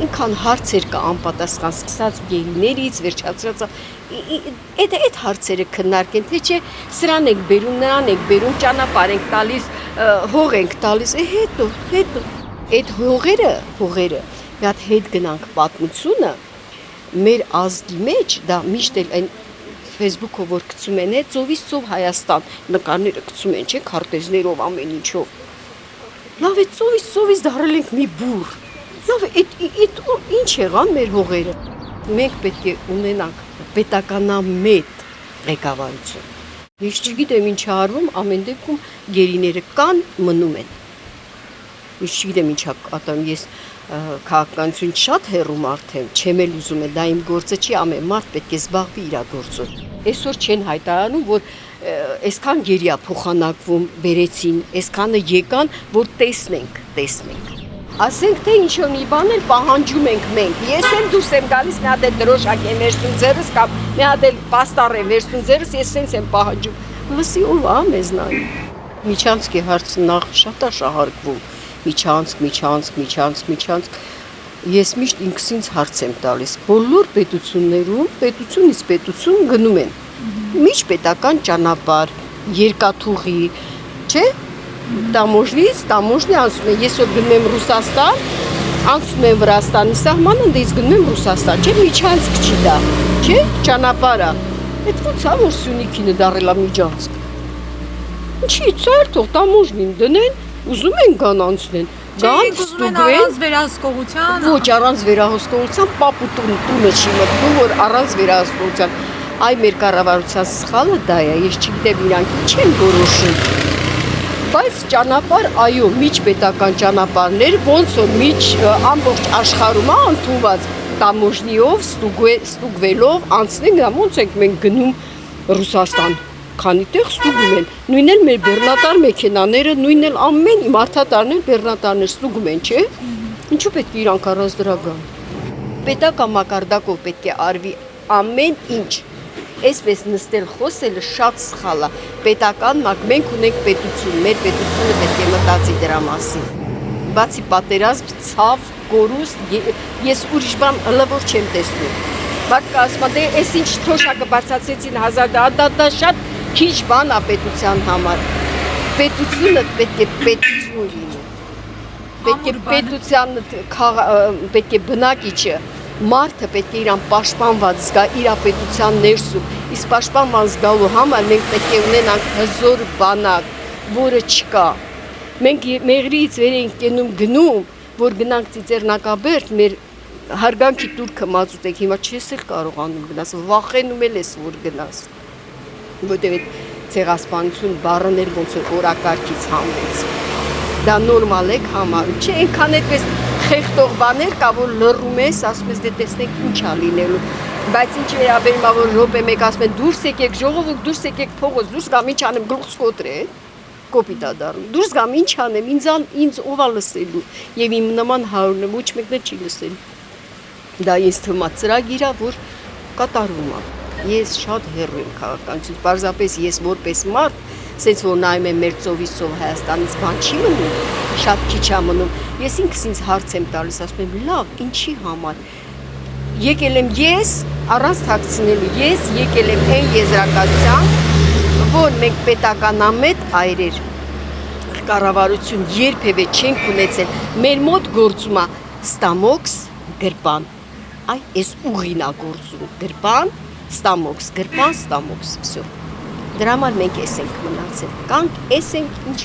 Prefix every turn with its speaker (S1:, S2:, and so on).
S1: Ինքան հարցեր կա անպատասխան սկսած գերիներից վերջացրած այդ հարցերը քննարկեն թե չէ սրան եք բերում նրան եք բերում ճանապարհ ենք տալիս հող ենք տալիս հետո այդ հողերը մի հատ հետ գնանք պատմությունը մեր ազգի մեջ դա միշտ էլ այն Facebook-ով որ գցում են ծովից ծով Հայաստան նկարները գցում են չէ քարտեզներով ամեն ինչով լավ է ծովից դարել ենք մի բուր լավ է այդ ինչ եղան մեր հողերը մենք պետք է ունենանք պետականամետ ղեկավարություն ես չգիտեմ ինչ արվում ամեն դեպքում գերիները կան մնում են ես չգիտեմ ինչ ատամ ես քաղաքականություն շատ հեռու մարդ եմ չեմ էլ ուզում եմ դա իմ գործը չի ամեն մարդ պետք է զբաղվի իր գործով այսօր չեն հայտարարում որ այսքան գերիա փոխանակվում բերեցին այսքանը եկան որ տեսնենք ասենք թե ինչ-որ մի բան էլ պահանջում ենք մենք ես էլ դուրս եմ գալիս մի հատ էլ դրոշակ եմ վերցնում ձեռս կամ մի հատ էլ պաստառ եմ վերցնում ձեռս ես սենց եմ պահանջում լսի ով է մեզ նայում միջանցքի հարցը նախ շատ է շահարկվում միջանցք ես միշտ ինքս ինձ հարց եմ տալիս բոլոր պետություններում պետությունից պետություն գնում են միջպետական ճանապարհ երկաթուղի չէ տամոժնից տամոժնի անցնում են ես որ գնում եմ Ռուսաստան անցնում եմ Վրաստանի սահմանը դից գնում եմ Ռուսաստան չէ միջանցք չի դա չէ ճանապարհը այդ ո՞նց է որ Սյունիքինը դարելա միջանցք ինչի՞ ծեր թող տամոժնին դնեն ուզում են գան անցնեն գան ստուգվեն
S2: առանց վերահսկողության
S1: ոչ առանց վերահսկողության պապուտունը չի մտնում որ առանց վերահսկողության այ մեր կառավարության սխալը դա է ես չգիտեմ իրանք ինչ են որոշում բայց ճանապարհ այո միջպետական ճանապարհներ ոնց որ ամբողջ աշխարհում է ընդունված տամոժնիով ստուգվելով անցնենք դա ոնց ենք մենք գնում Ռուսաստան քանի տեղ ստուգում են նույնն էլ մեր բեռնատար մեքենաները նույնն էլ ամեն մարդատարն էլ բեռնատարներ ստուգում են չէ ինչու պետք է իրանք առանց դրա գան պետական մակարդակով պետք է արվի ամեն ինչ այսպես նստել խոսելը շատ սխալ է պետական մենք ունենք պետություն մեր պետությունը պետք է մտածի դրա մասին բացի պատերազմ ցավ կորուստ ես ուրիշ բան հլվոր չեմ տեսնում մարդը ասում է դե այս ինչ թոշակը բարձրացեցին 1000 դա շատ քիչ բան է պետության համար պետությունը պետք է պետություն լինի պետք է պետության պետք է բնակիչը մարդը պետք է իրան պաշտպանված զգա իր պետության ներսում իսկ պաշտպանված զգալու համար մենք պետք է ունենանք հզոր բանակ որը չկա մենք մեղրից վեր ենք գնում որ գնանք Ծիծեռնակաբերդ մեր հարգանքի տուրքը մածուտեք հիմա չես էլ կարողանում գնաս վախենում ես որ գնաս որտեղ այդ ցեղասպանություն բառն էլ ոնց որ օրակարգից հանվեց դա նորմալ է համարում չէ այնքան այդպես խեղտող բաներ կա որ լռում ես ասում ես դե տեսնենք ինչ է լինելու բայց ինչ վերաբերում է որ րոպե մեկ ասում են դուրս եկեք ժողովուրդ դուրս եկեք փողոց դուրս գամ ինչ անեմ գլուխս կոտրե կոպիտ է դառնում դուրս գամ ինչ անեմ ինձ ով է լսելու եւ իմ նման հարուրն ոչ մեկն չի լսել դա ինձ թվում է ծրագիր է որ կատարվում է ես շատ հեռու եմ քաղաքականությունից պարզապես ես որպես մարդ սենց որ նայում եմ մեր ծովից ծով Հայաստանից բան չի մնում շատ քիչ է մնում ես ինքս ինձ հարց եմ տալիս ասում եմ լավ ինչի համար եկել եմ ես առանց թաքցնելու ես եկել եմ այն եզրակացության որ մենք պետականամետ այրեր կառավարություն երբևէ չենք ունեցել մեր մոտ գործում է ստամոքս գրպան այ այս ուղին է գործում գրպան ստամոքս գրպան ստամոքս վсё դրա համար մենք էս ենք մնացել կանք էս ենք ինչ